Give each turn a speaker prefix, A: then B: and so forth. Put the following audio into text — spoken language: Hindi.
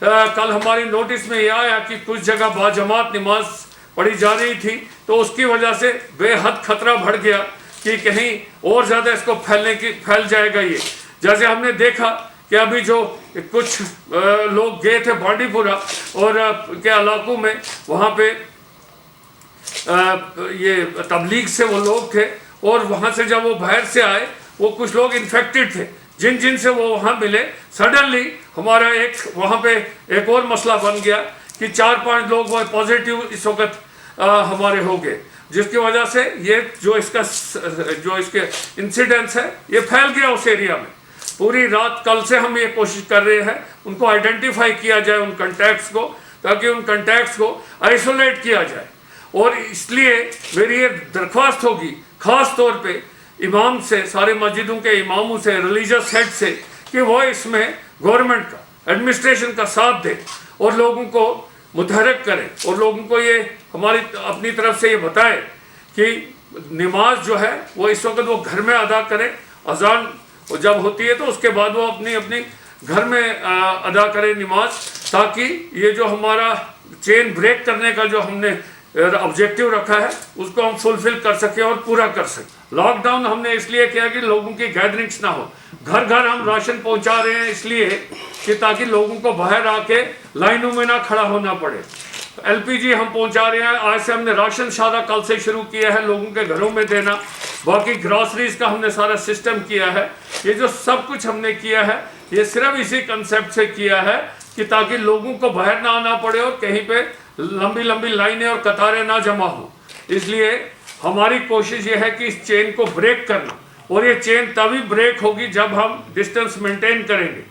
A: कल हमारी नोटिस में यह आया कि कुछ जगह बाजमात नमाज पढ़ी जा रही थी, तो उसकी वजह से बेहद खतरा बढ़ गया कि कहीं और ज़्यादा इसको फैल जाएगा ये। जैसे हमने देखा कि अभी जो कुछ लोग गए थे बांडीपुरा और के इलाकों में, वहाँ पे ये तबलीग से वो लोग थे, और वहाँ से जब वो बाहर से आए वो कुछ लोग इन्फेक्टेड थे, जिन से वो वहाँ मिले। सडनली हमारा वहाँ पे एक और मसला बन गया कि 4-5 लोग वो पॉजिटिव इस वक्त हमारे हो गए, जिसकी वजह से ये जो इसके इंसिडेंट्स है ये फैल गया उस एरिया में। पूरी रात कल से हम ये कोशिश कर रहे हैं उनको आइडेंटिफाई किया जाए, उन कंटैक्ट्स को, ताकि उन कंटैक्ट्स को आइसोलेट किया जाए। और इसलिए मेरी ये दरख्वास्त होगी ख़ास तौर पे इमाम से, सारे मस्जिदों के इमामों से, रिलीजियस हेड से, कि वो इसमें गवर्नमेंट का, एडमिनिस्ट्रेशन का साथ दें और लोगों को मुतहरक करें, और लोगों को ये हमारी अपनी तरफ से ये बताएं कि नमाज जो है वो इस वक्त वो घर में अदा करें। अजान जब होती है तो उसके बाद वो अपनी अपनी घर में अदा करें नमाज, ताकि ये जो हमारा चेन ब्रेक करने का जो हमने ऑब्जेक्टिव रखा है उसको हम फुलफिल कर सकें और पूरा कर सकें। लॉकडाउन हमने इसलिए किया कि लोगों की गैदरिंग्स ना हो। घर घर हम राशन पहुंचा रहे हैं इसलिए कि ताकि लोगों को बाहर आके लाइनों में ना खड़ा होना पड़े। एलपीजी हम पहुंचा रहे हैं, आज से हमने राशन सारा कल से शुरू किया है लोगों के घरों में देना। बाकी ग्रॉसरीज का हमने सारा सिस्टम किया है। ये जो सब कुछ हमने किया है ये सिर्फ इसी कंसेप्ट से किया है कि ताकि लोगों को बाहर ना आना पड़े और कहीं पे लंबी लंबी लाइनें और कतारें ना जमा हो। इसलिए हमारी कोशिश ये है कि इस चेन को ब्रेक करना, और ये चेन तभी ब्रेक होगी जब हम डिस्टेंस मेंटेन करेंगे।